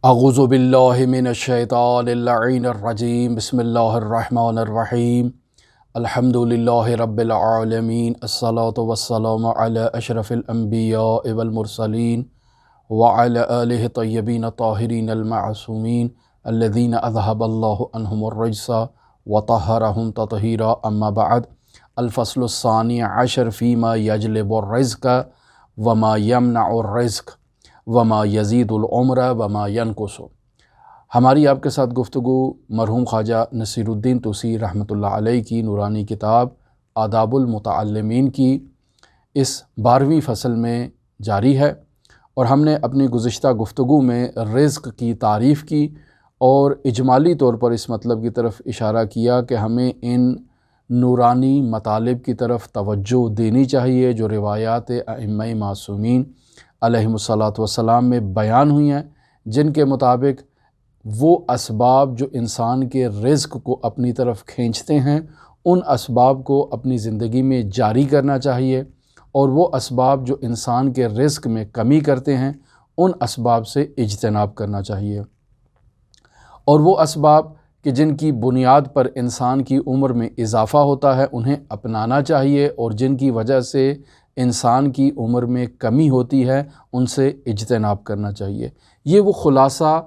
اعوذ باللہ من الشیطان اللعین الرجیم بسم اللہ الرحمن الرحیم الحمد للہ رب العالمین الصلاة والسلام علی اشرف الانبیاء والمرسلین وعلی آلہ طیبین الطاہرین المعصومین الذین اذہب اللہ عنہم الرجس وطہرہم تطہیرا اما بعد الفصل الثانی عشر فیما یجلب الرزق وما یمنع الرزق وما یزید العمر وما ینقص۔ ہماری آپ کے ساتھ گفتگو مرحوم خواجہ نصیر الدین طوسی رحمۃ اللہ علیہ کی نورانی کتاب آداب المتعلمین کی اس 12ویں فصل میں جاری ہے، اور ہم نے اپنی گزشتہ گفتگو میں رزق کی تعریف کی اور اجمالی طور پر اس مطلب کی طرف اشارہ کیا کہ ہمیں ان نورانی مطالب کی طرف توجہ دینی چاہیے جو روایات ائمہ معصومین علیہم الصلاۃ والسلام میں بیان ہوئی ہیں، جن کے مطابق وہ اسباب جو انسان کے رزق کو اپنی طرف کھینچتے ہیں ان اسباب کو اپنی زندگی میں جاری کرنا چاہیے، اور وہ اسباب جو انسان کے رزق میں کمی کرتے ہیں ان اسباب سے اجتناب کرنا چاہیے، اور وہ اسباب کہ جن کی بنیاد پر انسان کی عمر میں اضافہ ہوتا ہے انہیں اپنانا چاہیے، اور جن کی وجہ سے انسان کی عمر میں کمی ہوتی ہے ان سے اجتناب کرنا چاہیے۔ یہ وہ خلاصہ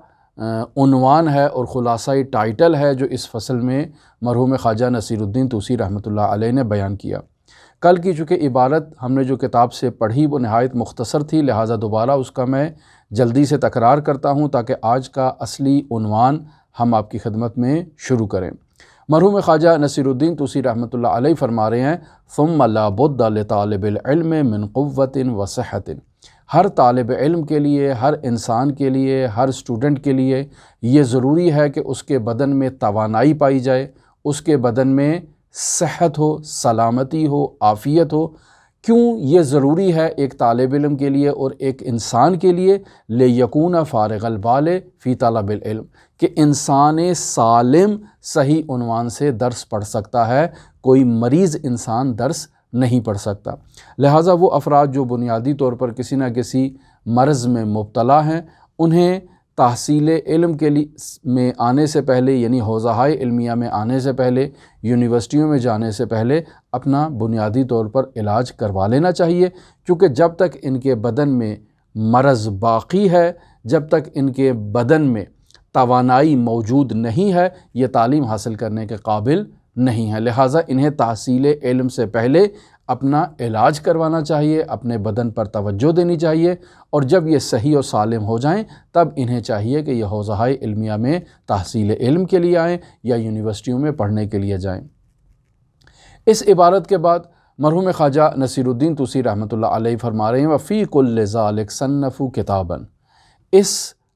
عنوان ہے اور خلاصہ ٹائٹل ہے جو اس فصل میں مرحوم خواجہ نصیر الدین طوسی رحمۃ اللہ علیہ نے بیان کیا۔ کل کی چونکہ عبارت ہم نے جو کتاب سے پڑھی وہ نہایت مختصر تھی، لہٰذا دوبارہ اس کا میں جلدی سے تکرار کرتا ہوں تاکہ آج کا اصلی عنوان ہم آپ کی خدمت میں شروع کریں۔ مرحوم خواجہ نصیر الدین طوسی رحمۃ اللہ علیہ فرما رہے ہیں ثم لا بد لطالب العلم من قوت و صحت۔ ہر طالب علم کے لیے، ہر انسان کے لیے، ہر اسٹوڈنٹ کے لیے یہ ضروری ہے کہ اس کے بدن میں توانائی پائی جائے، اس کے بدن میں صحت ہو، سلامتی ہو، عافیت ہو۔ کیوں یہ ضروری ہے ایک طالب علم کے لیے اور ایک انسان کے لیے؟ لیکون فارغ البال فی طلب العلم، کہ انسان سالم صحیح عنوان سے درس پڑھ سکتا ہے، کوئی مریض انسان درس نہیں پڑھ سکتا۔ لہٰذا وہ افراد جو بنیادی طور پر کسی نہ کسی مرض میں مبتلا ہیں انہیں تحصیل علم کے لیے میں آنے سے پہلے، یعنی حوزہائے علمیہ میں آنے سے پہلے، یونیورسٹیوں میں جانے سے پہلے اپنا بنیادی طور پر علاج کروا لینا چاہیے، کیونکہ جب تک ان کے بدن میں مرض باقی ہے، جب تک ان کے بدن میں توانائی موجود نہیں ہے، یہ تعلیم حاصل کرنے کے قابل نہیں ہے۔ لہٰذا انہیں تحصیل علم سے پہلے اپنا علاج کروانا چاہیے، اپنے بدن پر توجہ دینی چاہیے، اور جب یہ صحیح و سالم ہو جائیں تب انہیں چاہیے کہ یہ حوزہائے علمیہ میں تحصیل علم کے لیے آئیں یا یونیورسٹیوں میں پڑھنے کے لیے جائیں۔ اس عبارت کے بعد مرحوم خواجہ نصیر الدین طوسی رحمۃ اللہ علیہ فرما رہے ہیں وفی کل ذالک صنفوا کتابا۔ اس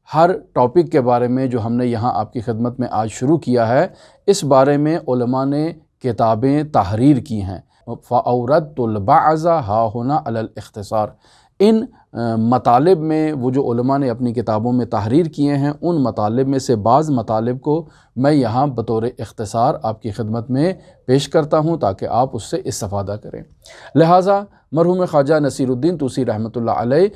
ہر ٹاپک کے بارے میں جو ہم نے یہاں آپ کی خدمت میں آج شروع کیا ہے، اس بارے میں علماء نے کتابیں تحریر کی ہیں۔ فَأَوْرَدْتُ الْبَعْضَ هَا هُنَا عَلَى الْاخْتِصَارِ۔ ان مطالب میں وہ جو علماء نے اپنی کتابوں میں تحریر کیے ہیں ان مطالب میں سے بعض مطالب کو میں یہاں بطور اختصار آپ کی خدمت میں پیش کرتا ہوں تاکہ آپ اس سے استفادہ کریں۔ لہٰذا مرحوم خواجہ نصیر الدین طوسی رحمۃ اللہ علیہ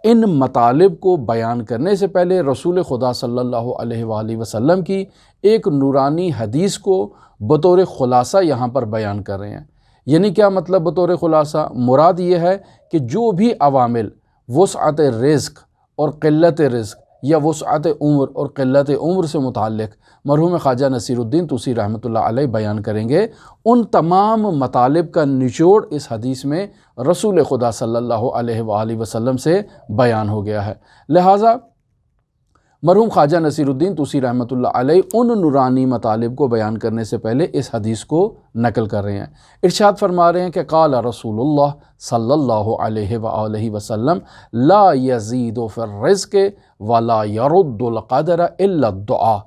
ان مطالب کو بیان کرنے سے پہلے رسول خدا صلی اللہ علیہ وآلہ وسلم کی ایک نورانی حدیث کو بطور خلاصہ یہاں پر بیان کر رہے ہیں۔ یعنی کیا مطلب بطور خلاصہ؟ مراد یہ ہے کہ جو بھی عوامل وسعت رزق اور قلت رزق یا وسعت عمر اور قلت عمر سے متعلق مرحوم خواجہ نصیر الدین طوسی رحمۃ اللہ علیہ بیان کریں گے، ان تمام مطالب کا نچوڑ اس حدیث میں رسول خدا صلی اللہ علیہ وآلہ وسلم سے بیان ہو گیا ہے۔ لہٰذا مرحوم خواجہ نصیر الدین طوسی رحمۃ اللہ علیہ ان نورانی مطالب کو بیان کرنے سے پہلے اس حدیث کو نقل کر رہے ہیں۔ ارشاد فرما رہے ہیں کہ قال رسول اللہ صلی اللہ علیہ وآلہ وسلم لا یزید فی الرزق ولا یرد القدر الا الدعاء۔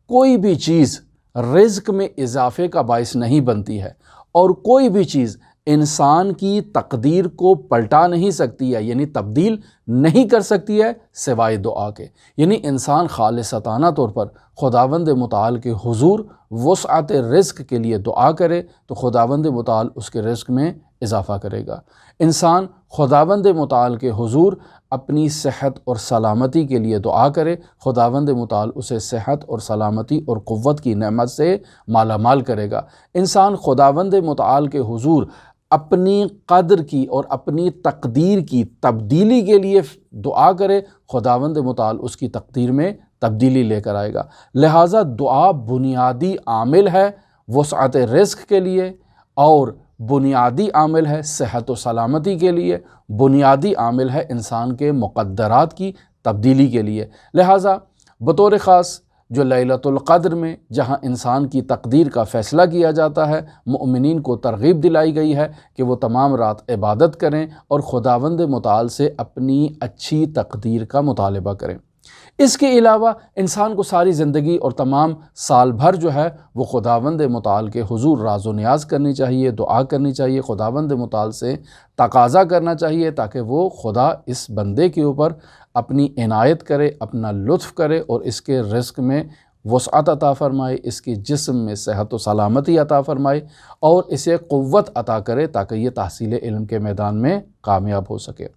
کوئی بھی چیز رزق میں اضافے کا باعث نہیں بنتی ہے، اور کوئی بھی چیز انسان کی تقدیر کو پلٹا نہیں سکتی ہے، یعنی تبدیل نہیں کر سکتی ہے سوائے دعا کے۔ یعنی انسان خالصانہ طور پر خداوند متعال کے حضور وسعت رزق کے لیے دعا کرے تو خداوند متعال اس کے رزق میں اضافہ کرے گا۔ انسان خداوند متعال کے حضور اپنی صحت اور سلامتی کے لیے دعا کرے، خداوند متعال اسے صحت اور سلامتی اور قوت کی نعمت سے مالا مال کرے گا۔ انسان خداوند متعال کے حضور اپنی قدر کی اور اپنی تقدیر کی تبدیلی کے لیے دعا کرے، خداوند متعال اس کی تقدیر میں تبدیلی لے کر آئے گا۔ لہٰذا دعا بنیادی عامل ہے وسعت رزق کے لیے، اور بنیادی عامل ہے صحت و سلامتی کے لیے، بنیادی عامل ہے انسان کے مقدرات کی تبدیلی کے لیے۔ لہٰذا بطور خاص جو لیلۃ القدر میں جہاں انسان کی تقدیر کا فیصلہ کیا جاتا ہے، مؤمنین کو ترغیب دلائی گئی ہے کہ وہ تمام رات عبادت کریں اور خداوند متعال سے اپنی اچھی تقدیر کا مطالبہ کریں۔ اس کے علاوہ انسان کو ساری زندگی اور تمام سال بھر جو ہے وہ خداوند متعال کے حضور راز و نیاز کرنی چاہیے، دعا کرنی چاہیے، خداوند متعال سے تقاضا کرنا چاہیے تاکہ وہ خدا اس بندے کے اوپر اپنی عنایت کرے، اپنا لطف کرے اور اس کے رزق میں وسعت عطا فرمائے، اس کی جسم میں صحت و سلامتی عطا فرمائے اور اسے قوت عطا کرے تاکہ یہ تحصیل علم کے میدان میں کامیاب ہو سکے۔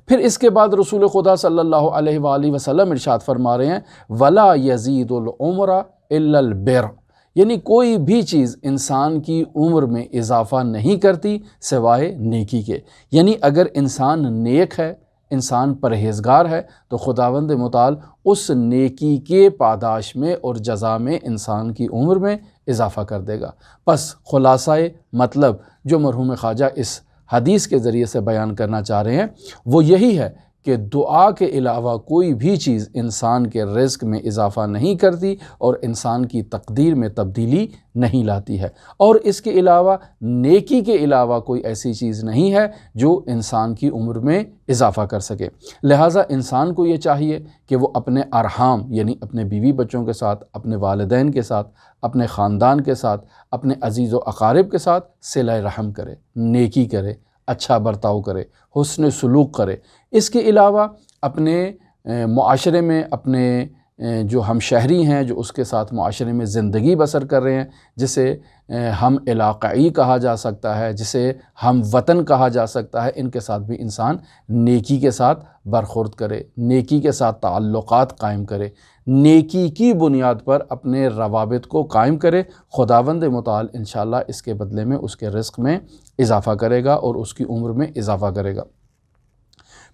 پھر اس کے بعد رسول خدا صلی اللہ علیہ وآلہ وسلم ارشاد فرما رہے ہیں وَلَا يَزِيدُ الْعُمْرَ إِلَّا الْبِرُّ، یعنی کوئی بھی چیز انسان کی عمر میں اضافہ نہیں کرتی سوائے نیکی کے۔ یعنی اگر انسان نیک ہے، انسان پرہیزگار ہے، تو خداوند متعال اس نیکی کے پاداش میں اور جزا میں انسان کی عمر میں اضافہ کر دے گا۔ پس خلاصہ مطلب جو مرحوم خواجہ اس حدیث کے ذریعے سے بیان کرنا چاہ رہے ہیں وہ یہی ہے کہ دعا کے علاوہ کوئی بھی چیز انسان کے رزق میں اضافہ نہیں کرتی اور انسان کی تقدیر میں تبدیلی نہیں لاتی ہے، اور اس کے علاوہ نیکی کے علاوہ کوئی ایسی چیز نہیں ہے جو انسان کی عمر میں اضافہ کر سکے۔ لہٰذا انسان کو یہ چاہیے کہ وہ اپنے ارحام یعنی اپنے بیوی بچوں کے ساتھ، اپنے والدین کے ساتھ، اپنے خاندان کے ساتھ، اپنے عزیز و اقارب کے ساتھ صلہ رحم کرے، نیکی کرے، اچھا برتاؤ کرے، حسن سلوک کرے۔ اس کے علاوہ اپنے معاشرے میں اپنے جو ہم شہری ہیں جو اس کے ساتھ معاشرے میں زندگی بسر کر رہے ہیں، جسے ہم علاقائی کہا جا سکتا ہے، جسے ہم وطن کہا جا سکتا ہے، ان کے ساتھ بھی انسان نیکی کے ساتھ برخورد کرے، نیکی کے ساتھ تعلقات قائم کرے، نیکی کی بنیاد پر اپنے روابط کو قائم کرے۔ خداوند متعال انشاءاللہ اس کے بدلے میں اس کے رزق میں اضافہ کرے گا اور اس کی عمر میں اضافہ کرے گا۔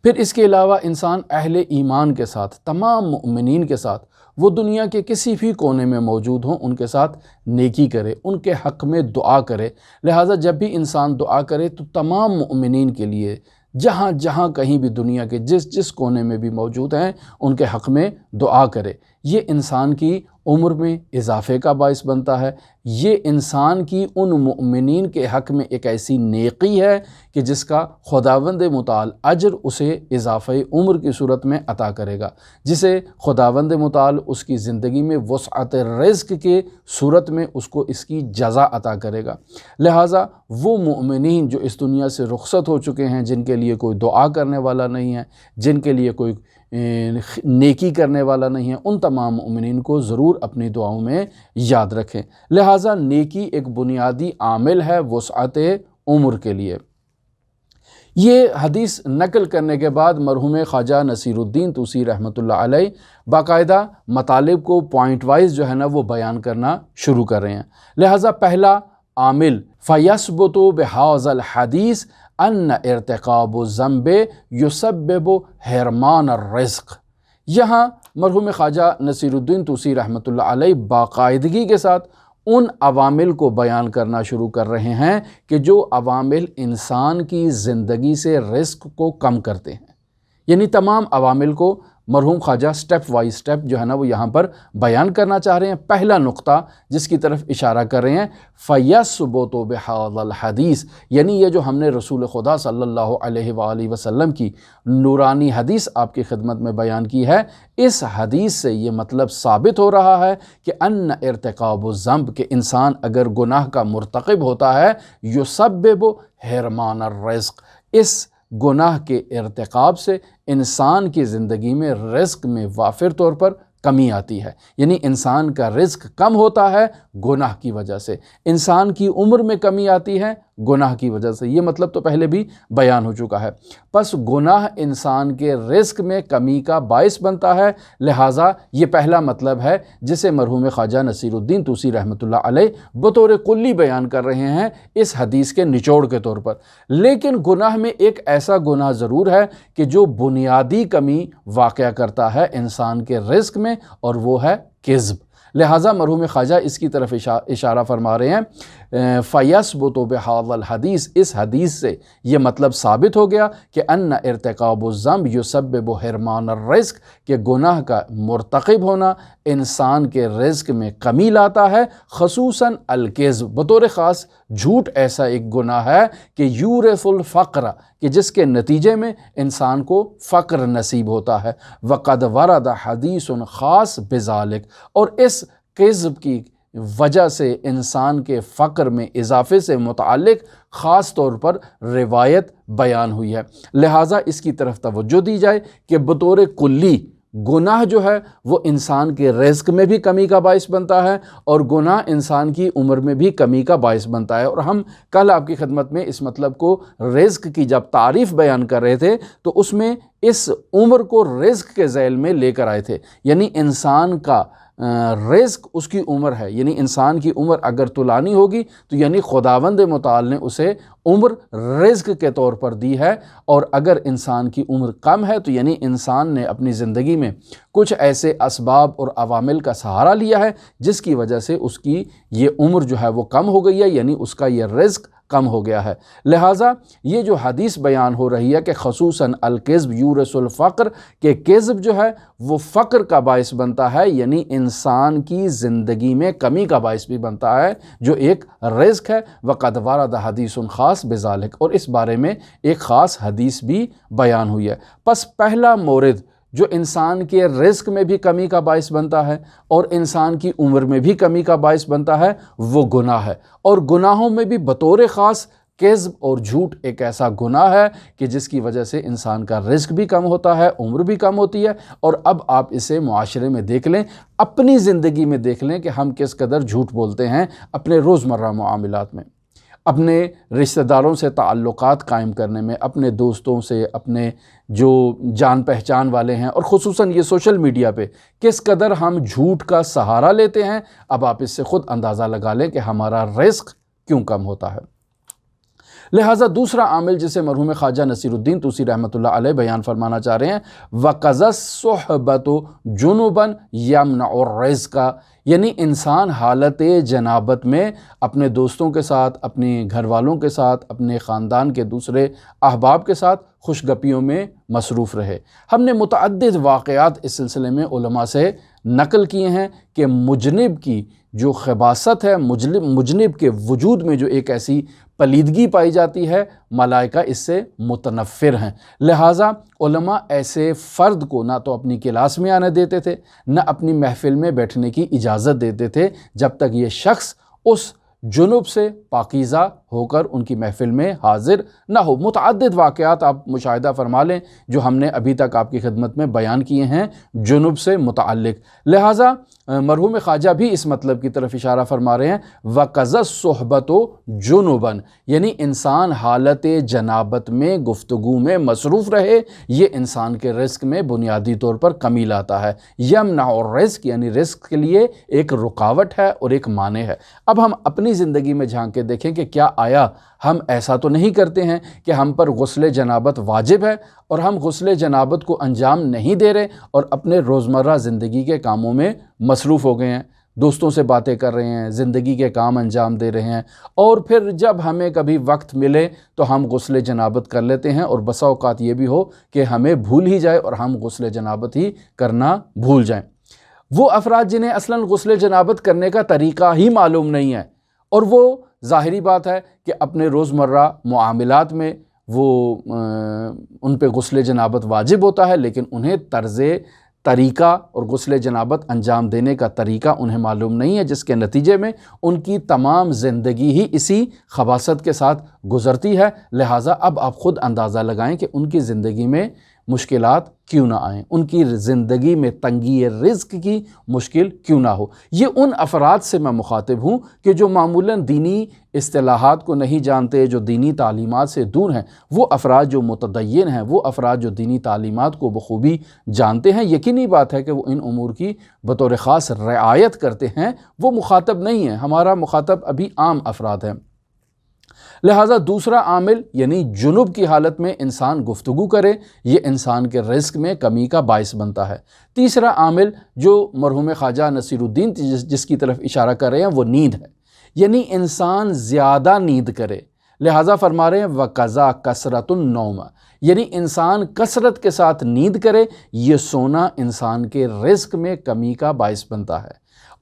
پھر اس کے علاوہ انسان اہل ایمان کے ساتھ، تمام مؤمنین کے ساتھ، وہ دنیا کے کسی بھی کونے میں موجود ہوں، ان کے ساتھ نیکی کرے، ان کے حق میں دعا کرے۔ لہٰذا جب بھی انسان دعا کرے تو تمام مؤمنین کے لیے جہاں جہاں کہیں بھی دنیا کے جس کونے میں بھی موجود ہیں ان کے حق میں دعا کرے۔ یہ انسان کی عمر میں اضافے کا باعث بنتا ہے، یہ انسان کی ان مؤمنین کے حق میں ایک ایسی نیکی ہے کہ جس کا خداوند متعال اجر اسے اضافہ عمر کی صورت میں عطا کرے گا، جسے خداوند متعال اس کی زندگی میں وسعت رزق کے صورت میں اس کو اس کی جزا عطا کرے گا۔ لہٰذا وہ مؤمنین جو اس دنیا سے رخصت ہو چکے ہیں، جن کے لیے کوئی دعا کرنے والا نہیں ہے، جن کے لیے کوئی نیکی کرنے والا نہیں ہے، ان تمام مؤمنین کو ضرور اپنی دعاؤں میں یاد رکھیں۔ لہٰذا نیکی ایک بنیادی عامل ہے وسعت عمر کے لیے۔ یہ حدیث نقل کرنے کے بعد مرحوم خواجہ نصیر الدین طوسی رحمۃ اللہ علیہ باقاعدہ مطالب کو پوائنٹ وائز جو ہے نا وہ بیان کرنا شروع کر رہے ہیں۔ لہٰذا پہلا عامل فَيَثْبُتُ بِهَذَا الْحَدِيثِ ان ارتکاب الذنب یسبب حرمان الرزق۔ یہاں مرحوم خواجہ نصیر الدین طوسی رحمۃ اللہ علیہ باقاعدگی کے ساتھ ان عوامل کو بیان کرنا شروع کر رہے ہیں کہ جو عوامل انسان کی زندگی سے رزق کو کم کرتے ہیں، یعنی تمام عوامل کو مرحوم خواجہ سٹیپ وائی سٹیپ جو ہے نا وہ یہاں پر بیان کرنا چاہ رہے ہیں۔ پہلا نقطہ جس کی طرف اشارہ کر رہے ہیں فَيَثْبُتُ بِهَذَا الْحَدِيثِ، یعنی یہ جو ہم نے رسول خدا صلی اللہ علیہ وآلہ وسلم کی نورانی حدیث آپ کی خدمت میں بیان کی ہے، اس حدیث سے یہ مطلب ثابت ہو رہا ہے کہ ان ارتکاب الذنب، کہ انسان اگر گناہ کا مرتکب ہوتا ہے، یسبب حرمان الرزق، اس گناہ کے ارتکاب سے انسان کی زندگی میں رزق میں وافر طور پر کمی آتی ہے، یعنی انسان کا رزق کم ہوتا ہے گناہ کی وجہ سے، انسان کی عمر میں کمی آتی ہے گناہ کی وجہ سے۔ یہ مطلب تو پہلے بھی بیان ہو چکا ہے۔ پس گناہ انسان کے رزق میں کمی کا باعث بنتا ہے، لہٰذا یہ پہلا مطلب ہے جسے مرحوم خواجہ نصیر الدین طوسی رحمۃ اللہ علیہ بطور کلی بیان کر رہے ہیں اس حدیث کے نچوڑ کے طور پر۔ لیکن گناہ میں ایک ایسا گناہ ضرور ہے کہ جو بنیادی کمی واقع کرتا ہے انسان کے رزق میں، اور وہ ہے کذب۔ لہٰذا مرحوم خواجہ اس کی طرف اشارہ فرما رہے ہیں، فَيَثْبُتُ بِهَذَا الْحَدِيث، اس حدیث سے یہ مطلب ثابت ہو گیا کہ ان ارتکاب الذنب یسبب حرمان الرزق، کہ گناہ کا مرتکب ہونا انسان کے رزق میں کمی لاتا ہے، خصوصاً الکذب، بطور خاص جھوٹ ایسا ایک گناہ ہے کہ یورث الفقر، کہ جس کے نتیجے میں انسان کو فقر نصیب ہوتا ہے۔ وقد ورد حدیث خاص بذالک، اور اس کذب کی وجہ سے انسان کے فقر میں اضافے سے متعلق خاص طور پر روایت بیان ہوئی ہے۔ لہٰذا اس کی طرف توجہ دی جائے کہ بطور کلی گناہ جو ہے وہ انسان کے رزق میں بھی کمی کا باعث بنتا ہے، اور گناہ انسان کی عمر میں بھی کمی کا باعث بنتا ہے۔ اور ہم کل آپ کی خدمت میں اس مطلب کو، رزق کی جب تعریف بیان کر رہے تھے تو اس میں اس عمر کو رزق کے ذیل میں لے کر آئے تھے، یعنی انسان کا رزق اس کی عمر ہے، یعنی انسان کی عمر اگر طولانی ہوگی تو یعنی خداوند متعال نے اسے عمر رزق کے طور پر دی ہے، اور اگر انسان کی عمر کم ہے تو یعنی انسان نے اپنی زندگی میں کچھ ایسے اسباب اور عوامل کا سہارا لیا ہے جس کی وجہ سے اس کی یہ عمر جو ہے وہ کم ہو گئی ہے، یعنی اس کا یہ رزق کم ہو گیا ہے۔ لہٰذا یہ جو حدیث بیان ہو رہی ہے کہ خصوصاً الکذب یورث الفقر، کہ کذب جو ہے وہ فقر کا باعث بنتا ہے، یعنی انسان کی زندگی میں کمی کا باعث بھی بنتا ہے جو ایک رزق ہے۔ وقد ورد حدیث خاص بذالک، اور اس بارے میں ایک خاص حدیث بھی بیان ہوئی ہے۔ پس پہلا مورد جو انسان کے رزق میں بھی کمی کا باعث بنتا ہے اور انسان کی عمر میں بھی کمی کا باعث بنتا ہے وہ گناہ ہے، اور گناہوں میں بھی بطور خاص کذب اور جھوٹ ایک ایسا گناہ ہے کہ جس کی وجہ سے انسان کا رزق بھی کم ہوتا ہے، عمر بھی کم ہوتی ہے۔ اور اب آپ اسے معاشرے میں دیکھ لیں، اپنی زندگی میں دیکھ لیں کہ ہم کس قدر جھوٹ بولتے ہیں اپنے روزمرہ معاملات میں، اپنے رشتہ داروں سے تعلقات قائم کرنے میں، اپنے دوستوں سے، اپنے جو جان پہچان والے ہیں، اور خصوصاً یہ سوشل میڈیا پہ کس قدر ہم جھوٹ کا سہارا لیتے ہیں۔ اب آپ اس سے خود اندازہ لگا لیں کہ ہمارا رزق کیوں کم ہوتا ہے۔ لہٰذا دوسرا عامل جسے مرحوم خواجہ نصیر الدین طوسی رحمۃ اللہ علیہ بیان فرمانا چاہ رہے ہیں، وَقَذَ الصُّحْبَةُ جُنُبًا يَمْنَعُ الرِّزْقَ، یعنی انسان حالت جنابت میں اپنے دوستوں کے ساتھ، اپنے گھر والوں کے ساتھ، اپنے خاندان کے دوسرے احباب کے ساتھ خوش گپیوں میں مصروف رہے۔ ہم نے متعدد واقعات اس سلسلے میں علماء سے نقل کیے ہیں کہ مجنب کی جو خباثت ہے، مجنب کے وجود میں جو ایک ایسی پلیدگی پائی جاتی ہے، ملائکہ اس سے متنفر ہیں۔ لہٰذا علماء ایسے فرد کو نہ تو اپنی کلاس میں آنے دیتے تھے، نہ اپنی محفل میں بیٹھنے کی اجازت دیتے تھے جب تک یہ شخص اس جنوب سے پاکیزہ ہو کر ان کی محفل میں حاضر نہ ہو۔ متعدد واقعات آپ مشاہدہ فرما لیں جو ہم نے ابھی تک آپ کی خدمت میں بیان کیے ہیں جنوب سے متعلق۔ لہٰذا مرحوم خواجہ بھی اس مطلب کی طرف اشارہ فرما رہے ہیں، وَقَذَ الصُّحْبَةُ جُنُبًا، یعنی انسان حالت جنابت میں گفتگو میں مصروف رہے، یہ انسان کے رزق میں بنیادی طور پر کمی لاتا ہے۔ یمنع الرزق، یعنی رزق کے لیے ایک رکاوٹ ہے اور ایک مانع ہے۔ اب ہم اپنی زندگی میں جھانک کے دیکھیں کہ کیا آیا ہم ایسا تو نہیں کرتے ہیں کہ ہم پر غسل جنابت واجب ہے اور ہم غسل جنابت کو انجام نہیں دے رہے اور اپنے روزمرہ زندگی کے کاموں میں مصروف ہو گئے ہیں، دوستوں سے باتیں کر رہے ہیں، زندگی کے کام انجام دے رہے ہیں، اور پھر جب ہمیں کبھی وقت ملے تو ہم غسل جنابت کر لیتے ہیں، اور بسا اوقات یہ بھی ہو کہ ہمیں بھول ہی جائے اور ہم غسل جنابت ہی کرنا بھول جائیں۔ وہ افراد جنہیں اصلاً غسل جنابت کرنے کا طریقہ ہی معلوم نہیں ہے، اور وہ ظاہری بات ہے کہ اپنے روزمرہ معاملات میں وہ ان پہ غسل جنابت واجب ہوتا ہے، لیکن انہیں طریقہ اور غسل جنابت انجام دینے کا طریقہ انہیں معلوم نہیں ہے، جس کے نتیجے میں ان کی تمام زندگی ہی اسی خباثت کے ساتھ گزرتی ہے۔ لہٰذا اب آپ خود اندازہ لگائیں کہ ان کی زندگی میں مشکلات کیوں نہ آئیں، ان کی زندگی میں تنگی رزق کی مشکل کیوں نہ ہو۔ یہ ان افراد سے میں مخاطب ہوں کہ جو معمولاً دینی اصطلاحات کو نہیں جانتے، جو دینی تعلیمات سے دور ہیں۔ وہ افراد جو متدین ہیں، وہ افراد جو دینی تعلیمات کو بخوبی جانتے ہیں، یقینی بات ہے کہ وہ ان امور کی بطور خاص رعایت کرتے ہیں، وہ مخاطب نہیں ہیں۔ ہمارا مخاطب ابھی عام افراد ہیں۔ لہٰذا دوسرا عامل یعنی جنب کی حالت میں انسان گفتگو کرے، یہ انسان کے رزق میں کمی کا باعث بنتا ہے۔ تیسرا عامل جو مرحوم خواجہ نصیر الدین جس کی طرف اشارہ کر رہے ہیں وہ نیند ہے، یعنی انسان زیادہ نیند کرے۔ لہٰذا فرما رہے ہیں وَقَضَا کثرت النوم، یعنی انسان کثرت کے ساتھ نیند کرے، یہ سونا انسان کے رزق میں کمی کا باعث بنتا ہے۔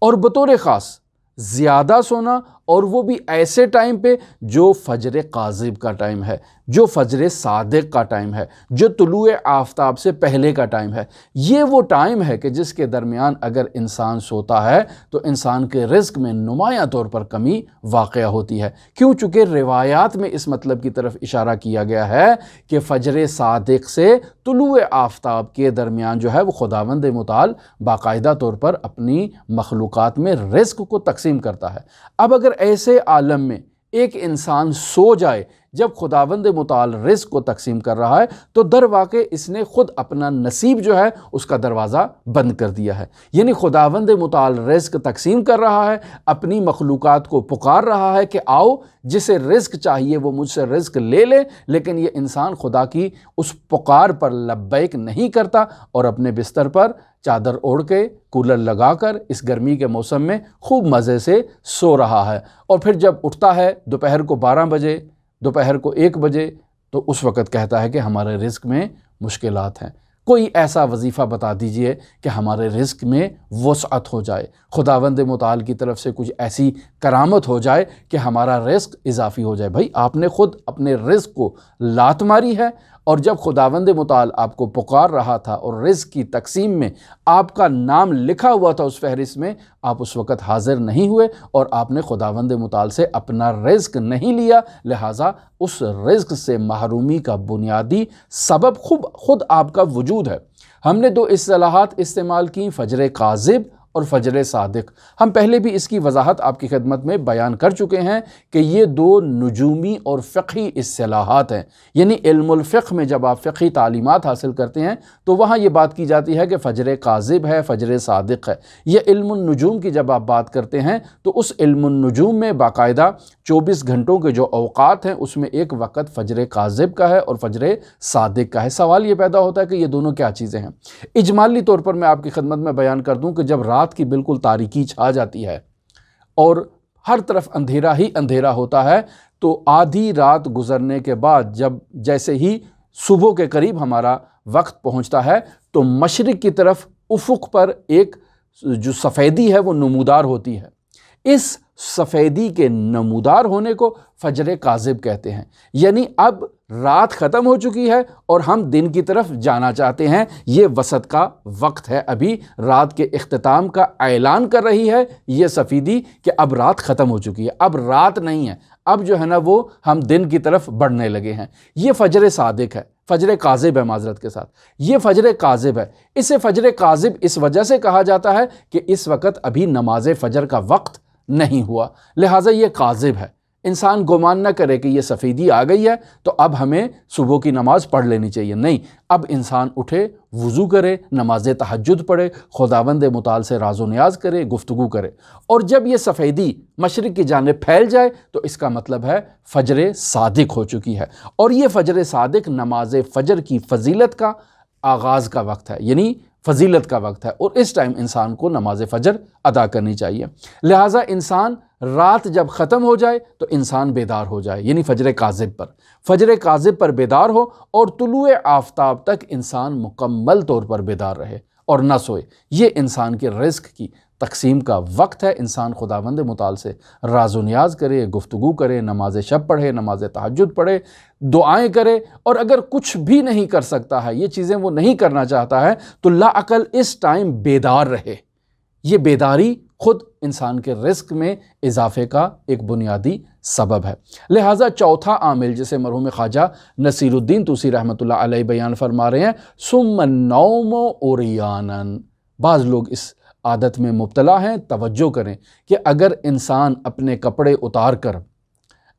اور بطور خاص زیادہ سونا، اور وہ بھی ایسے ٹائم پہ جو فجر کاذب کا ٹائم ہے، جو فجر صادق کا ٹائم ہے، جو طلوع آفتاب سے پہلے کا ٹائم ہے۔ یہ وہ ٹائم ہے کہ جس کے درمیان اگر انسان سوتا ہے تو انسان کے رزق میں نمایاں طور پر کمی واقع ہوتی ہے۔ کیوں؟ چونکہ روایات میں اس مطلب کی طرف اشارہ کیا گیا ہے کہ فجر صادق سے طلوع آفتاب کے درمیان جو ہے وہ خداوند متعال باقاعدہ طور پر اپنی مخلوقات میں رزق کو تقسیم کرتا ہے۔ اب اگر ایسے عالم میں ایک انسان سو جائے جب خداوند متعال رزق کو تقسیم کر رہا ہے، تو در واقع اس نے خود اپنا نصیب جو ہے اس کا دروازہ بند کر دیا ہے۔ یعنی خداوند متعال رزق تقسیم کر رہا ہے، اپنی مخلوقات کو پکار رہا ہے کہ آؤ جسے رزق چاہیے وہ مجھ سے رزق لے لے، لیکن یہ انسان خدا کی اس پکار پر لبیک نہیں کرتا اور اپنے بستر پر چادر اوڑھ کے کولر لگا کر اس گرمی کے موسم میں خوب مزے سے سو رہا ہے، اور پھر جب اٹھتا ہے دوپہر کو 12 بجے، دوپہر کو 1 بجے، تو اس وقت کہتا ہے کہ ہمارے رزق میں مشکلات ہیں۔ کوئی ایسا وظیفہ بتا دیجئے کہ ہمارے رزق میں وسعت ہو جائے، خداوند متعال کی طرف سے کچھ ایسی کرامت ہو جائے کہ ہمارا رزق اضافی ہو جائے۔ بھائی آپ نے خود اپنے رزق کو لات ماری ہے، اور جب خداوند متعال آپ کو پکار رہا تھا اور رزق کی تقسیم میں آپ کا نام لکھا ہوا تھا اس فہرست میں، آپ اس وقت حاضر نہیں ہوئے اور آپ نے خداوند متعال سے اپنا رزق نہیں لیا، لہٰذا اس رزق سے محرومی کا بنیادی سبب خود آپ کا وجود ہے۔ ہم نے 2 اصطلاحات استعمال کی، فجر کاذب اور فجر صادق۔ ہم پہلے بھی اس کی وضاحت آپ کی خدمت میں بیان کر چکے ہیں کہ یہ 2 نجومی اور فقہی اصطلاحات ہیں۔ یعنی علم الفقہ میں جب آپ فقہی تعلیمات حاصل کرتے ہیں تو وہاں یہ بات کی جاتی ہے کہ فجر کاذب ہے، فجر صادق ہے۔ یہ علم النجوم کی جب آپ بات کرتے ہیں تو اس علم النجوم میں باقاعدہ 24 گھنٹوں کے جو اوقات ہیں اس میں ایک وقت فجر کاذب کا ہے اور فجر صادق کا ہے۔ سوال یہ پیدا ہوتا ہے کہ یہ دونوں کیا چیزیں ہیں؟ اجمالی طور پر میں آپ کی خدمت میں بیان کر دوں کہ جب رات کی بالکل تاریکی چھا جاتی ہے اور ہر طرف اندھیرا ہی اندھیرا ہوتا ہے، تو آدھی رات گزرنے کے بعد جب جیسے ہی صبح کے قریب ہمارا وقت پہنچتا ہے تو مشرق کی طرف افق پر ایک جو سفیدی ہے وہ نمودار ہوتی ہے۔ اس سفیدی کے نمودار ہونے کو فجر کاذب کہتے ہیں۔ یعنی اب رات ختم ہو چکی ہے اور ہم دن کی طرف جانا چاہتے ہیں، یہ وسط کا وقت ہے، ابھی رات کے اختتام کا اعلان کر رہی ہے یہ سفیدی کہ اب رات ختم ہو چکی ہے، اب رات نہیں ہے، اب جو ہے نا وہ ہم دن کی طرف بڑھنے لگے ہیں۔ یہ فجر صادق ہے، فجر کاذب ہے، معذرت کے ساتھ یہ فجر کاذب ہے۔ اسے فجر کاذب اس وجہ سے کہا جاتا ہے کہ اس وقت ابھی نماز فجر کا وقت نہیں ہوا، لہٰذا یہ کاذب ہے۔ انسان گمان نہ کرے کہ یہ سفیدی آ گئی ہے تو اب ہمیں صبح کی نماز پڑھ لینی چاہیے، نہیں، اب انسان اٹھے، وضو کرے، نماز تہجد پڑھے، خداوند متعال سے راز و نیاز کرے، گفتگو کرے، اور جب یہ سفیدی مشرق کی جانب پھیل جائے تو اس کا مطلب ہے فجر صادق ہو چکی ہے۔ اور یہ فجر صادق نماز فجر کی فضیلت کا آغاز کا وقت ہے، یعنی فضیلت کا وقت ہے، اور اس ٹائم انسان کو نماز فجر ادا کرنی چاہیے۔ لہٰذا انسان رات جب ختم ہو جائے تو انسان بیدار ہو جائے، یعنی فجر کاذب پر بیدار ہو، اور طلوع آفتاب تک انسان مکمل طور پر بیدار رہے اور نہ سوئے۔ یہ انسان کے رزق کی تقسیم کا وقت ہے۔ انسان خداوند متعال سے راز و نیاز کرے، گفتگو کرے، نماز شب پڑھے، نماز تہجد پڑھے، دعائیں کرے، اور اگر کچھ بھی نہیں کر سکتا ہے، یہ چیزیں وہ نہیں کرنا چاہتا ہے، تو لا عقل اس ٹائم بیدار رہے۔ یہ بیداری خود انسان کے رزق میں اضافے کا ایک بنیادی سبب ہے۔ لہٰذا چوتھا عامل جسے مرحوم خواجہ نصیر الدین طوسی رحمۃ اللہ علیہ بیان فرما رہے ہیں، ثم النوم عریانا، بعض لوگ اس عادت میں مبتلا ہیں۔ توجہ کریں کہ اگر انسان اپنے کپڑے اتار کر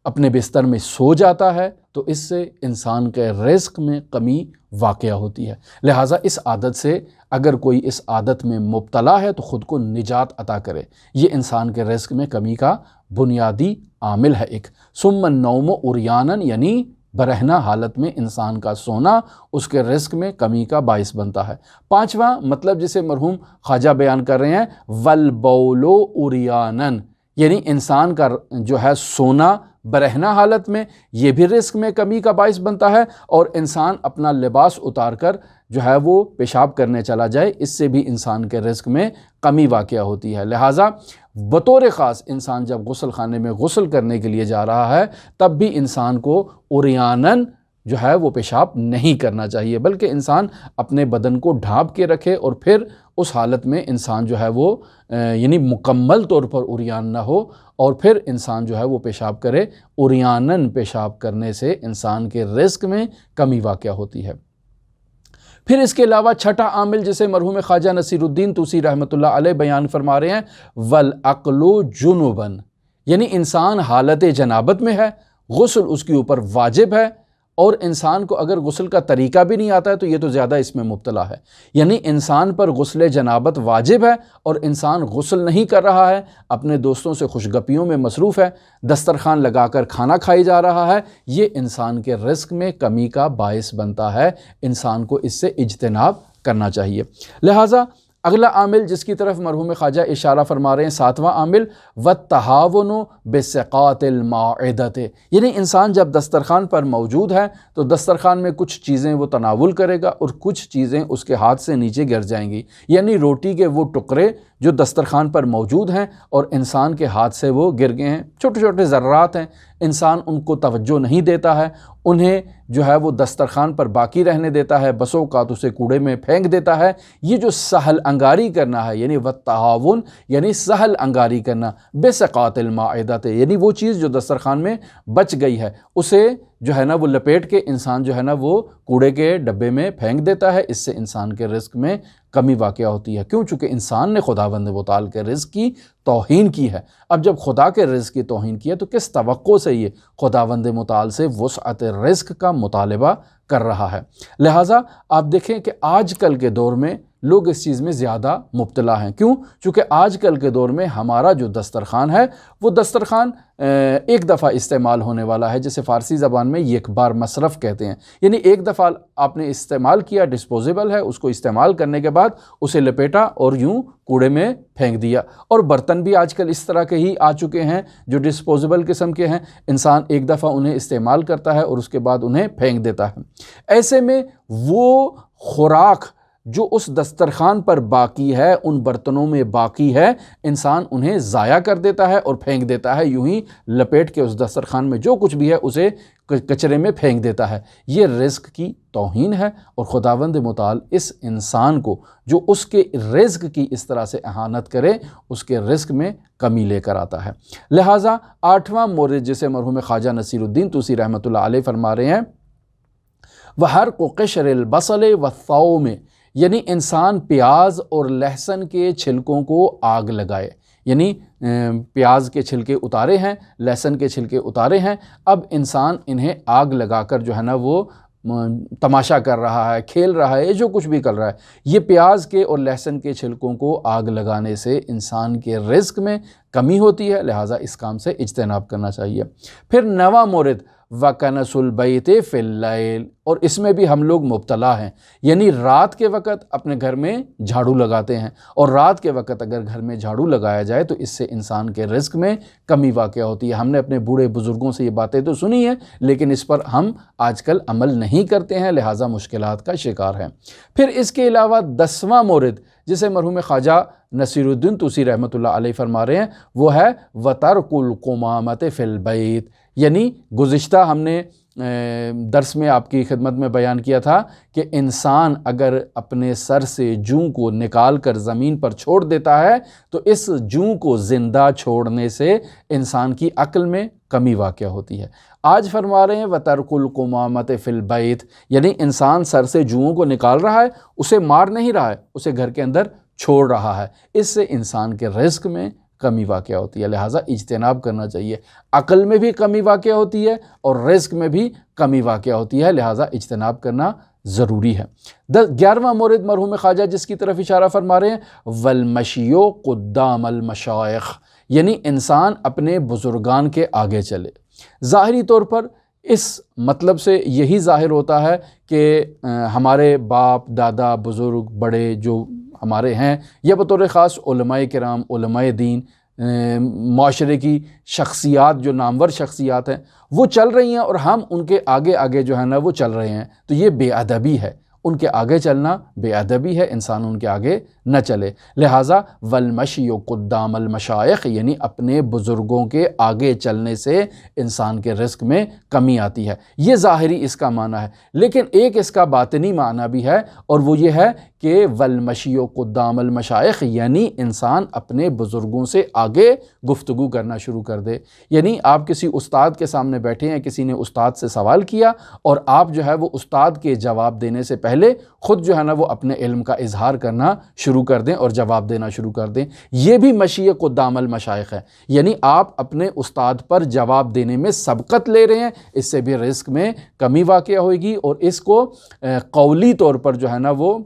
اپنے بستر میں سو جاتا ہے تو اس سے انسان کے رزق میں کمی واقع ہوتی ہے۔ لہٰذا اس عادت سے اگر کوئی اس عادت میں مبتلا ہے تو خود کو نجات عطا کرے، یہ انسان کے رزق میں کمی کا بنیادی عامل ہے ایک۔ ثم النوم عریانا یعنی برہنہ حالت میں انسان کا سونا اس کے رزق میں کمی کا باعث بنتا ہے۔ پانچواں مطلب جسے مرحوم خواجہ بیان کر رہے ہیں، والبول عریانا، یعنی انسان کا جو ہے سونا برہنہ حالت میں، یہ بھی رزق میں کمی کا باعث بنتا ہے، اور انسان اپنا لباس اتار کر جو ہے وہ پیشاب کرنے چلا جائے، اس سے بھی انسان کے رزق میں کمی واقع ہوتی ہے۔ لہٰذا بطور خاص انسان جب غسل خانے میں غسل کرنے کے لیے جا رہا ہے تب بھی انسان کو عریاناً جو ہے وہ پیشاب نہیں کرنا چاہیے، بلکہ انسان اپنے بدن کو ڈھانپ کے رکھے، اور پھر اس حالت میں انسان جو ہے وہ یعنی مکمل طور پر عریان نہ ہو، اور پھر انسان جو ہے وہ پیشاب کرے۔ عریاناً پیشاب کرنے سے انسان کے رزق میں کمی واقع ہوتی ہے۔ پھر اس کے علاوہ چھٹا عامل جسے مرحوم خواجہ نصیر الدین طوسی رحمۃ اللہ علیہ بیان فرما رہے ہیں، والعقل جنوبا، یعنی انسان حالت جنابت میں ہے، غسل اس کے اوپر واجب ہے، اور انسان کو اگر غسل کا طریقہ بھی نہیں آتا ہے تو یہ تو زیادہ اس میں مبتلا ہے۔ یعنی انسان پر غسل جنابت واجب ہے اور انسان غسل نہیں کر رہا ہے، اپنے دوستوں سے خوش گپیوں میں مصروف ہے، دسترخوان لگا کر کھانا کھائی جا رہا ہے، یہ انسان کے رزق میں کمی کا باعث بنتا ہے، انسان کو اس سے اجتناب کرنا چاہیے۔ لہٰذا اگلا عامل جس کی طرف مرحوم خواجہ اشارہ فرما رہے ہیں، ساتواں عامل، وَالتَّحَاوُنُ بِسِقَاطِ الْمَائِدَةِ، یعنی انسان جب دسترخوان پر موجود ہے تو دسترخوان میں کچھ چیزیں وہ تناول کرے گا اور کچھ چیزیں اس کے ہاتھ سے نیچے گر جائیں گی، یعنی روٹی کے وہ ٹکڑے جو دسترخوان پر موجود ہیں اور انسان کے ہاتھ سے وہ گر گئے ہیں، چھوٹے چھوٹے ذرات ہیں، انسان ان کو توجہ نہیں دیتا ہے، انہیں جو ہے وہ دسترخوان پر باقی رہنے دیتا ہے، بسوں اوقات اسے کوڑے میں پھینک دیتا ہے۔ یہ جو سہل انگاری کرنا ہے، یعنی والتعاون یعنی سہل انگاری کرنا، بسقاط المائدۃ، یعنی وہ چیز جو دسترخوان میں بچ گئی ہے اسے جو ہے نا وہ لپیٹ کے انسان جو ہے نا وہ کوڑے کے ڈبے میں پھینک دیتا ہے، اس سے انسان کے رزق میں کمی واقع ہوتی ہے۔ کیوں؟ چونکہ انسان نے خداوند متعال کے رزق کی توہین کی ہے۔ اب جب خدا کے رزق کی توہین کی ہے تو کس توقع سے یہ خداوند متعال سے وسعت رزق کا مطالبہ کر رہا ہے؟ لہٰذا آپ دیکھیں کہ آج کل کے دور میں لوگ اس چیز میں زیادہ مبتلا ہیں۔ کیوں؟ چونکہ آج کل کے دور میں ہمارا جو دسترخوان ہے وہ دسترخوان ایک دفعہ استعمال ہونے والا ہے، جسے فارسی زبان میں یک بار مصرف کہتے ہیں، یعنی ایک دفعہ آپ نے استعمال کیا، ڈسپوزیبل ہے، اس کو استعمال کرنے کے بعد اسے لپیٹا اور یوں کوڑے میں پھینک دیا۔ اور برتن بھی آج کل اس طرح کے ہی آ چکے ہیں جو ڈسپوزیبل قسم کے ہیں، انسان ایک دفعہ انہیں استعمال کرتا ہے اور اس کے بعد انہیں پھینک دیتا ہے۔ ایسے میں وہ خوراک جو اس دسترخوان پر باقی ہے، ان برتنوں میں باقی ہے، انسان انہیں ضائع کر دیتا ہے اور پھینک دیتا ہے، یوں ہی لپیٹ کے اس دسترخوان میں جو کچھ بھی ہے اسے کچرے میں پھینک دیتا ہے۔ یہ رزق کی توہین ہے، اور خداوند متعال اس انسان کو جو اس کے رزق کی اس طرح سے اہانت کرے اس کے رزق میں کمی لے کر آتا ہے۔ لہٰذا آٹھواں مورد جسے مرحوم خواجہ نصیر الدین طوسی رحمۃ اللہ علیہ فرما رہے ہیں، وَحَرْقُ قِشْرِ الْبَصَلِ وَالثَّوْمِ، یعنی انسان پیاز اور لہسن کے چھلکوں کو آگ لگائے، یعنی پیاز کے چھلکے اتارے ہیں، لہسن کے چھلکے اتارے ہیں، اب انسان انہیں آگ لگا کر جو ہے نا وہ تماشا کر رہا ہے، کھیل رہا ہے، جو کچھ بھی کر رہا ہے۔ یہ پیاز کے اور لہسن کے چھلکوں کو آگ لگانے سے انسان کے رزق میں کمی ہوتی ہے، لہٰذا اس کام سے اجتناب کرنا چاہیے۔ پھر نواں مورد، وَكَنَسُ الْبَيْتِ فِي اللَّيْلِ، اور اس میں بھی ہم لوگ مبتلا ہیں، یعنی رات کے وقت اپنے گھر میں جھاڑو لگاتے ہیں، اور رات کے وقت اگر گھر میں جھاڑو لگایا جائے تو اس سے انسان کے رزق میں کمی واقع ہوتی ہے۔ ہم نے اپنے بوڑھے بزرگوں سے یہ باتیں تو سنی ہیں، لیکن اس پر ہم آج کل عمل نہیں کرتے ہیں، لہٰذا مشکلات کا شکار ہیں۔ پھر اس کے علاوہ 10واں مورد جسے مرحوم خواجہ نصیر الدین طوسی رحمۃ اللہ علیہ فرما رہے ہیں، وہ ہے وَتَرْكُ الْقُمَامَةِ فِي الْبَيْتِ، یعنی گزشتہ ہم نے درس میں آپ کی خدمت میں بیان کیا تھا کہ انسان اگر اپنے سر سے جوں کو نکال کر زمین پر چھوڑ دیتا ہے تو اس جوں کو زندہ چھوڑنے سے انسان کی عقل میں کمی واقع ہوتی ہے۔ آج فرما رہے ہیں وَتَرْكُ الْقُمَامَةِ فِي الْبَيْتِ، یعنی انسان سر سے جوؤں کو نکال رہا ہے، اسے مار نہیں رہا ہے، اسے گھر کے اندر چھوڑ رہا ہے، اس سے انسان کے رزق میں کمی واقع ہوتی ہے، لہٰذا اجتناب کرنا چاہیے۔ عقل میں بھی کمی واقع ہوتی ہے اور رزق میں بھی کمی واقع ہوتی ہے، لہٰذا اجتناب کرنا ضروری ہے۔ 11واں مورد مرحوم خواجہ جس کی طرف اشارہ فرما رہے ہیں وَالْمَشْيُ قُدَّامَ الْمَشَائِخِ، یعنی انسان اپنے بزرگان کے آگے چلے۔ ظاہری طور پر اس مطلب سے یہی ظاہر ہوتا ہے کہ ہمارے باپ دادا بزرگ بڑے جو ہمارے ہیں یا بطور خاص علماء کرام علماء دین معاشرے کی شخصیات جو نامور شخصیات ہیں وہ چل رہی ہیں اور ہم ان کے آگے آگے جو ہے نا وہ چل رہے ہیں، تو یہ بے ادبی ہے، ان کے آگے چلنا بے ادبی ہے، انسان ان کے آگے نہ چلے۔ لہٰذا وَالْمَشْيُ قُدَّامَ الْمَشَائِخِ، یعنی اپنے بزرگوں کے آگے چلنے سے انسان کے رزق میں کمی آتی ہے، یہ ظاہری اس کا معنی ہے۔ لیکن ایک اس کا باطنی معنی بھی ہے اور وہ یہ ہے کہ وَالْمَشْيُ قُدَّامَ الْمَشَائِخِ، یعنی انسان اپنے بزرگوں سے آگے گفتگو کرنا شروع کر دے۔ یعنی آپ کسی استاد کے سامنے بیٹھے ہیں، کسی نے استاد سے سوال کیا اور آپ جو ہے وہ استاد کے جواب دینے سے پہلے خود جو ہے نا وہ اپنے علم کا اظہار کرنا شروع کر دیں اور جواب دینا شروع کر دیں، یہ بھی مشی قدام المشائخ ہے، یعنی آپ اپنے استاد پر جواب دینے میں سبقت لے رہے ہیں، اس سے بھی رزق میں کمی واقع ہوئے گی اور اس کو قولی طور پر جو ہے نا وہ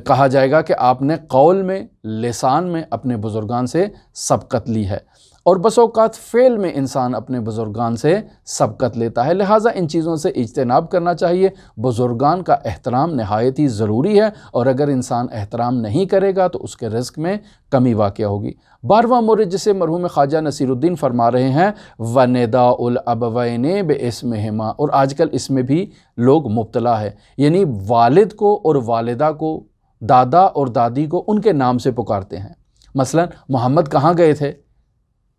کہا جائے گا کہ آپ نے قول میں لسان میں اپنے بزرگان سے سبقت لی ہے، اور بس اوقات فعل میں انسان اپنے بزرگان سے سبقت لیتا ہے، لہٰذا ان چیزوں سے اجتناب کرنا چاہیے۔ بزرگان کا احترام نہایت ہی ضروری ہے، اور اگر انسان احترام نہیں کرے گا تو اس کے رزق میں کمی واقع ہوگی۔ 12واں مورد جسے مرحوم خواجہ نصیر الدین فرما رہے ہیں وَنِدَاءُ الْأَبَوَيْنِ بِاسْمِهِمَا، اور آج کل اس میں بھی لوگ مبتلا ہے، یعنی والد کو اور والدہ کو، دادا اور دادی کو ان کے نام سے پکارتے ہیں۔ مثلا محمد کہاں گئے تھے،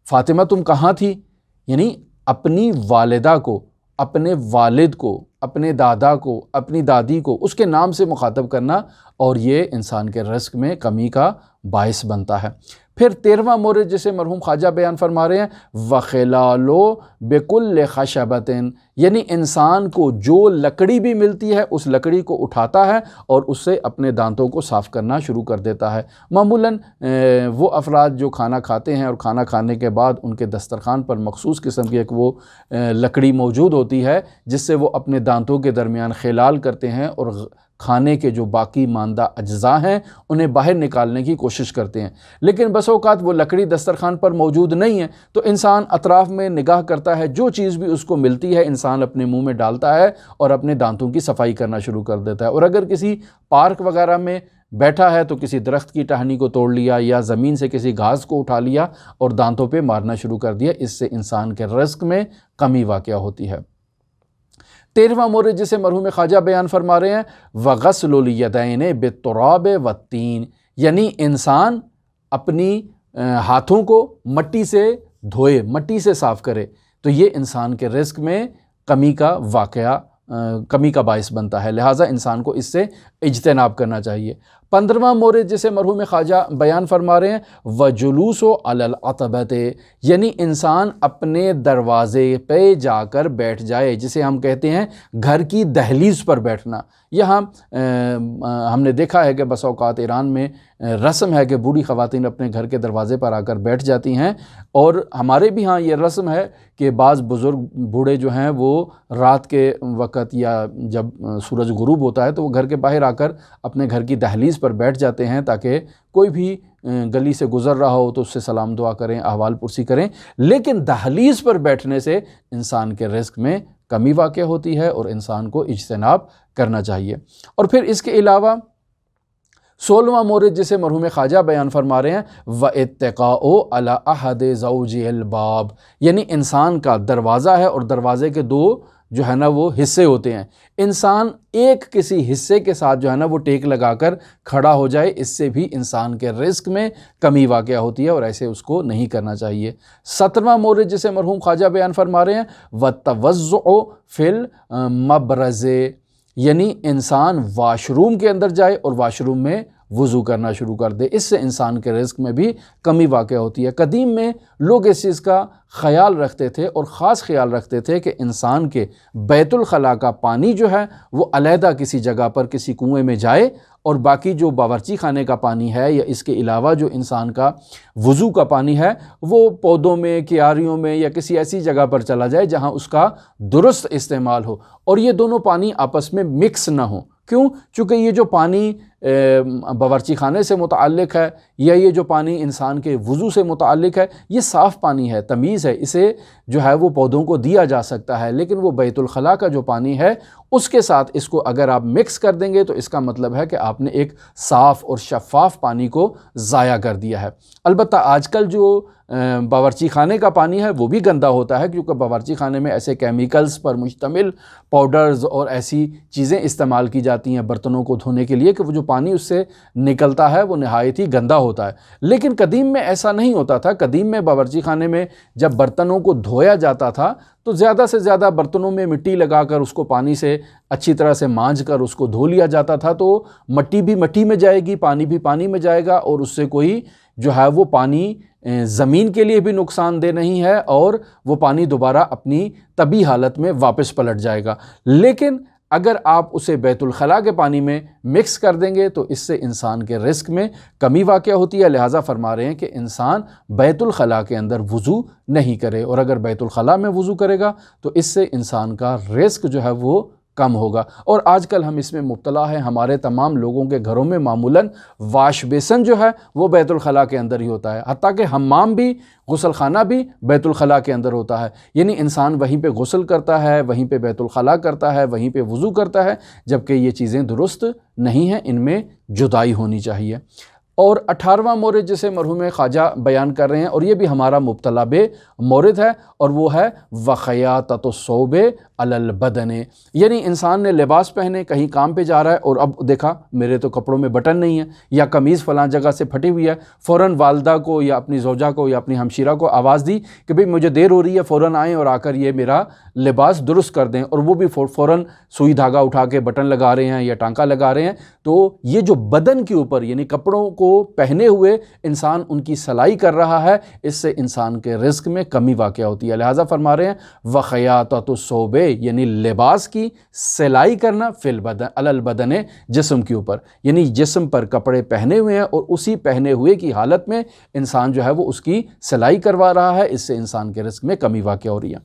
فاطمہ تم کہاں تھی، یعنی اپنی والدہ کو، اپنے والد کو، اپنے دادا کو، اپنی دادی کو اس کے نام سے مخاطب کرنا، اور یہ انسان کے رزق میں کمی کا باعث بنتا ہے۔ پھر 13واں مورد جسے مرحوم خواجہ بیان فرما رہے ہیں وَخِلَالُ بِكُلِّ خَشَبَةٍ، یعنی انسان کو جو لکڑی بھی ملتی ہے اس لکڑی کو اٹھاتا ہے اور اس سے اپنے دانتوں کو صاف کرنا شروع کر دیتا ہے۔ معمولاً وہ افراد جو کھانا کھاتے ہیں اور کھانا کھانے کے بعد ان کے دسترخوان پر مخصوص قسم کی ایک وہ لکڑی موجود ہوتی ہے جس سے وہ اپنے دانتوں کے درمیان خلال کرتے ہیں اور کھانے کے جو باقی ماندہ اجزاء ہیں انہیں باہر نکالنے کی کوشش کرتے ہیں، لیکن بس اوقات وہ لکڑی دسترخوان پر موجود نہیں ہے، تو انسان اطراف میں نگاہ کرتا ہے، جو چیز بھی اس کو ملتی ہے انسان اپنے منہ میں ڈالتا ہے اور اپنے دانتوں کی صفائی کرنا شروع کر دیتا ہے۔ اور اگر کسی پارک وغیرہ میں بیٹھا ہے تو کسی درخت کی ٹہنی کو توڑ لیا یا زمین سے کسی گھاس کو اٹھا لیا اور دانتوں پہ مارنا شروع کر دیا، اس سے انسان کے رزق میں کمی واقع ہوتی ہے۔ 13واں مورد جسے مرحوم خواجہ بیان فرما رہے ہیں وَغَسْلُ الْيَدَيْنِ بِالتُّرَابِ وَالطِّينِ، یعنی انسان اپنی ہاتھوں کو مٹی سے دھوئے، مٹی سے صاف کرے، تو یہ انسان کے رزق میں کمی کا باعث بنتا ہے، لہٰذا انسان کو اس سے اجتناب کرنا چاہیے۔ 15واں مورد جسے مرحوم خواجہ بیان فرما رہے ہیں وَجُلُوسُ عَلَى الْعَتَبَةِ، یعنی انسان اپنے دروازے پہ جا کر بیٹھ جائے، جسے ہم کہتے ہیں گھر کی دہلیز پر بیٹھنا۔ یہاں ہم نے دیکھا ہے کہ بس اوقات ایران میں رسم ہے کہ بوڑھی خواتین اپنے گھر کے دروازے پر آ کر بیٹھ جاتی ہیں، اور ہمارے بھی ہاں یہ رسم ہے کہ بعض بزرگ بوڑھے جو ہیں وہ رات کے وقت یا جب سورج غروب ہوتا ہے تو وہ گھر کے باہر آ کر اپنے گھر کی دہلیز پر بیٹھ جاتے ہیں تاکہ کوئی بھی گلی سے گزر رہا ہو تو اس سے سلام دعا کریں، احوال پرسی کریں، لیکن دہلیز پر بیٹھنے سے انسان کے رزق میں کمی واقع ہوتی ہے اور انسان کو اجتناب کرنا چاہیے۔ اور پھر اس کے علاوہ 16واں مورد جسے مرحوم خواجہ بیان فرما رہے ہیں وَاتِّقَاءُ عَلَى أَحَدِ زَوْجِهِ الْبَابِ، یعنی انسان کا دروازہ ہے اور دروازے کے دو جو ہے نا وہ حصے ہوتے ہیں، انسان ایک کسی حصے کے ساتھ جو ہے نا وہ ٹیک لگا کر کھڑا ہو جائے، اس سے بھی انسان کے رزق میں کمی واقع ہوتی ہے اور ایسے اس کو نہیں کرنا چاہیے۔ 17واں مورد جسے مرحوم خواجہ بیان فرما رہے ہیں وَالتَّوَضُّعُ فِي الْمَبْرَزِ، یعنی انسان واش روم کے اندر جائے اور واش روم میں وضو کرنا شروع کر دے، اس سے انسان کے رزق میں بھی کمی واقع ہوتی ہے۔ قدیم میں لوگ اس چیز کا خیال رکھتے تھے اور خاص خیال رکھتے تھے کہ انسان کے بیت الخلاء کا پانی جو ہے وہ علیحدہ کسی جگہ پر کسی کنویں میں جائے، اور باقی جو باورچی خانے کا پانی ہے یا اس کے علاوہ جو انسان کا وضو کا پانی ہے وہ پودوں میں، کیاریوں میں یا کسی ایسی جگہ پر چلا جائے جہاں اس کا درست استعمال ہو، اور یہ دونوں پانی آپس میں مکس نہ ہوں۔ کیوں؟ چونکہ یہ جو پانی باورچی خانے سے متعلق ہے یا یہ جو پانی انسان کے وضو سے متعلق ہے یہ صاف پانی ہے، تمیز ہے، اسے جو ہے وہ پودوں کو دیا جا سکتا ہے، لیکن وہ بیت الخلاء کا جو پانی ہے اس کے ساتھ اس کو اگر آپ مکس کر دیں گے تو اس کا مطلب ہے کہ آپ نے ایک صاف اور شفاف پانی کو ضائع کر دیا ہے۔ البتہ آج کل جو باورچی خانے کا پانی ہے وہ بھی گندا ہوتا ہے، کیونکہ باورچی خانے میں ایسے کیمیکلز پر مشتمل پاؤڈرز اور ایسی چیزیں استعمال کی جاتی ہیں برتنوں کو دھونے کے لیے کہ وہ جو پانی اس سے نکلتا ہے وہ نہایت ہی گندا ہوتا ہے، لیکن قدیم میں ایسا نہیں ہوتا تھا۔ قدیم میں باورچی خانے میں جب برتنوں کو دھویا جاتا تھا تو زیادہ سے زیادہ برتنوں میں مٹی لگا کر اس کو پانی سے اچھی طرح سے مانجھ کر اس کو دھو لیا جاتا تھا، تو مٹی بھی مٹی میں جائے گی، پانی بھی پانی میں جائے گا، اور اس سے کوئی جو ہے وہ پانی زمین کے لیے بھی نقصان دہ نہیں ہے اور وہ پانی دوبارہ اپنی طبیعی حالت میں واپس پلٹ جائے گا۔ لیکن اگر آپ اسے بیت الخلاء کے پانی میں مکس کر دیں گے تو اس سے انسان کے رزق میں کمی واقع ہوتی ہے، لہٰذا فرما رہے ہیں کہ انسان بیت الخلاء کے اندر وضو نہیں کرے، اور اگر بیت الخلاء میں وضو کرے گا تو اس سے انسان کا رزق جو ہے وہ کم ہوگا۔ اور آج کل ہم اس میں مبتلا ہیں، ہمارے تمام لوگوں کے گھروں میں معمولاً واش بیسن جو ہے وہ بیت الخلاء کے اندر ہی ہوتا ہے، حتیٰ کہ حمام بھی، غسل خانہ بھی بیت الخلاء کے اندر ہوتا ہے، یعنی انسان وہیں پہ غسل کرتا ہے، وہیں پہ بیت الخلاء کرتا ہے، وہیں پہ وضو کرتا ہے، جبکہ یہ چیزیں درست نہیں ہیں، ان میں جدائی ہونی چاہیے۔ اور 18واں مورد جسے مرحوم خواجہ بیان کر رہے ہیں، اور یہ بھی ہمارا مبتلا بے مورد ہے، اور وہ ہے وَخَيَاطَةُ الثَّوْبِ عَلَى الْبَدَنِ، یعنی انسان نے لباس پہنے کہیں کام پہ جا رہا ہے اور اب دیکھا میرے تو کپڑوں میں بٹن نہیں ہے یا قمیض فلاں جگہ سے پھٹی ہوئی ہے، فوراً والدہ کو یا اپنی زوجہ کو یا اپنی ہمشیرہ کو آواز دی کہ بھئی مجھے دیر ہو رہی ہے، فوراً آئیں اور آ کر یہ میرا لباس درست کر دیں، اور وہ بھی فوراً سوئی دھاگا اٹھا کے بٹن لگا رہے ہیں یا ٹانکا لگا رہے ہیں۔ تو یہ جو بدن کے اوپر یعنی کپڑوں کو پہنے ہوئے انسان ان کی سلائی کر رہا ہے، اس سے انسان کے رزق میں کمی واقع ہوتی ہے، لہٰذا فرما رہے ہیں وَخَيَاطَةُ الثَّوْبِ، یعنی لباس کی سلائی کرنا فی البدن علی البدن، جسم کے اوپر، یعنی جسم پر کپڑے پہنے ہوئے ہیں اور اسی پہنے ہوئے کی حالت میں انسان جو ہے وہ اس کی سلائی کروا رہا ہے، اس سے انسان کے رزق میں کمی واقع ہو رہی ہے۔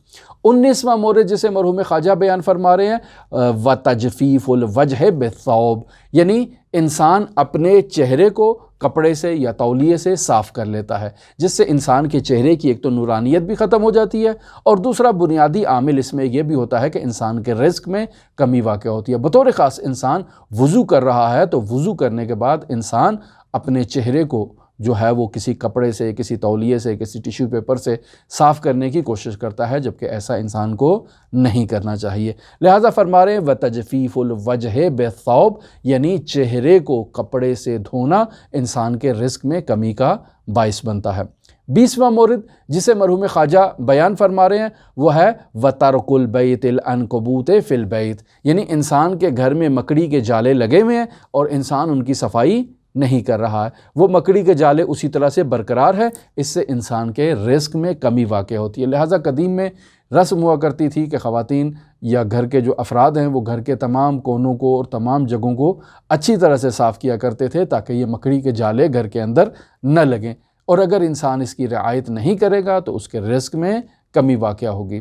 19واں مورد جسے مرحوم خواجہ بیان فرما رہے ہیں وَتَجْفِيفُ الْوَجْهِ بِالثَّوْبِ، یعنی انسان اپنے چہرے کو کپڑے سے یا تولیے سے صاف کر لیتا ہے، جس سے انسان کے چہرے کی ایک تو نورانیت بھی ختم ہو جاتی ہے، اور دوسرا بنیادی عامل اس میں یہ بھی ہوتا ہے کہ انسان کے رزق میں کمی واقع ہوتی ہے۔ بطور خاص انسان وضو کر رہا ہے تو وضو کرنے کے بعد انسان اپنے چہرے کو جو ہے وہ کسی کپڑے سے، کسی تولیے سے، کسی ٹیشو پیپر سے صاف کرنے کی کوشش کرتا ہے، جبکہ ایسا انسان کو نہیں کرنا چاہیے۔ لہٰذا فرما رہے ہیں وَتَجْفِيفُ الْوَجْهِ بِالثَّوْبِ، یعنی چہرے کو کپڑے سے دھونا انسان کے رزق میں کمی کا باعث بنتا ہے۔ 20واں مورد جسے مرحوم خواجہ بیان فرما رہے ہیں وہ ہے وَتَرْكُ الْبَيْتِ الْعَنْكَبُوتِ فِي الْبَيْتِ، یعنی انسان کے گھر میں مکڑی کے جالے لگے ہوئے ہیں اور انسان ان کی صفائی نہیں کر رہا ہے، وہ مکڑی کے جالے اسی طرح سے برقرار ہے، اس سے انسان کے رزق میں کمی واقع ہوتی ہے۔ لہٰذا قدیم میں رسم ہوا کرتی تھی کہ خواتین یا گھر کے جو افراد ہیں وہ گھر کے تمام کونوں کو اور تمام جگہوں کو اچھی طرح سے صاف کیا کرتے تھے تاکہ یہ مکڑی کے جالے گھر کے اندر نہ لگیں، اور اگر انسان اس کی رعایت نہیں کرے گا تو اس کے رزق میں کمی واقع ہوگی۔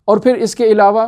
اور پھر اس کے علاوہ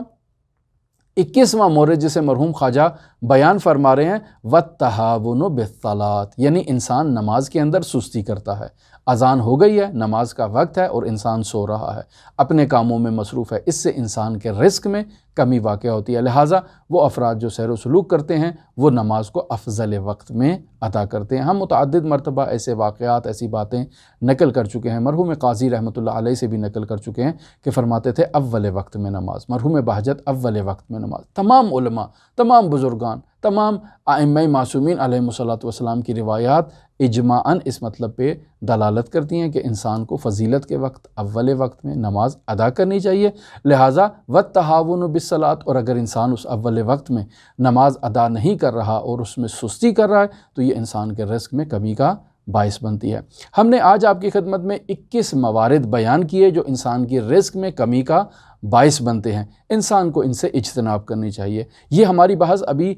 21واں مورد جسے مرحوم خواجہ بیان فرما رہے ہیں وَالتَّهَاوُنُ بِالصَّلَاةِ، یعنی انسان نماز کے اندر سستی کرتا ہے، اذان ہو گئی ہے، نماز کا وقت ہے اور انسان سو رہا ہے، اپنے کاموں میں مصروف ہے، اس سے انسان کے رزق میں کمی واقع ہوتی ہے۔ لہٰذا وہ افراد جو سیر و سلوک کرتے ہیں وہ نماز کو افضل وقت میں ادا کرتے ہیں۔ ہم متعدد مرتبہ ایسے واقعات، ایسی باتیں نقل کر چکے ہیں، مرحوم قاضی رحمۃ اللہ علیہ سے بھی نقل کر چکے ہیں کہ فرماتے تھے اول وقت میں نماز، مرحوم بہجت اول وقت میں نماز۔ تمام علماء، تمام بزرگان، تمام ائمہ معصومین علیہم الصلاۃ والسلام کی روایات اجماعاً اس مطلب پہ دلالت کرتی ہیں کہ انسان کو فضیلت کے وقت، اول وقت میں نماز ادا کرنی چاہیے۔ لہٰذا والتہاون بالصلاۃ، اور اگر انسان اس اول وقت میں نماز ادا نہیں کر رہا اور اس میں سستی کر رہا ہے تو یہ انسان کے رزق میں کمی کا باعث بنتی ہے۔ ہم نے آج آپ کی خدمت میں 21 موارد بیان کیے جو انسان کی رزق میں کمی کا باعث بنتے ہیں، انسان کو ان سے اجتناب کرنی چاہیے۔ یہ ہماری بحث ابھی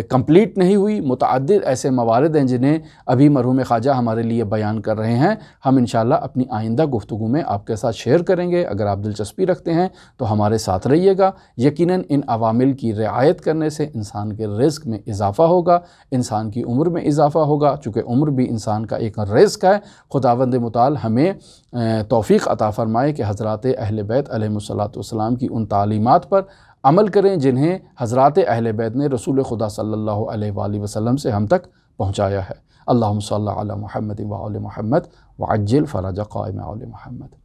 کمپلیٹ نہیں ہوئی، متعدد ایسے موارد ہیں جنہیں ابھی مرحوم خواجہ ہمارے لیے بیان کر رہے ہیں۔ ہم انشاءاللہ اپنی آئندہ گفتگو میں آپ کے ساتھ شیئر کریں گے۔ اگر آپ دلچسپی رکھتے ہیں تو ہمارے ساتھ رہیے گا۔ یقیناً ان عوامل کی رعایت کرنے سے انسان کے رزق میں اضافہ ہوگا، انسان کی عمر میں اضافہ ہوگا، چونکہ عمر بھی انسان کا ایک رزق ہے۔ خداوند متعال ہمیں توفیق عطا فرمائے کہ حضرات اہل بیت علیہم الصلاۃ والسلام کی ان تعلیمات پر عمل کریں جنہیں حضرات اہل بیت نے رسول خدا صلی اللہ علیہ وآلہ وسلم سے ہم تک پہنچایا ہے۔ اللہم صلی علی محمد وآل محمد وعجل فرج قائم آل محمد۔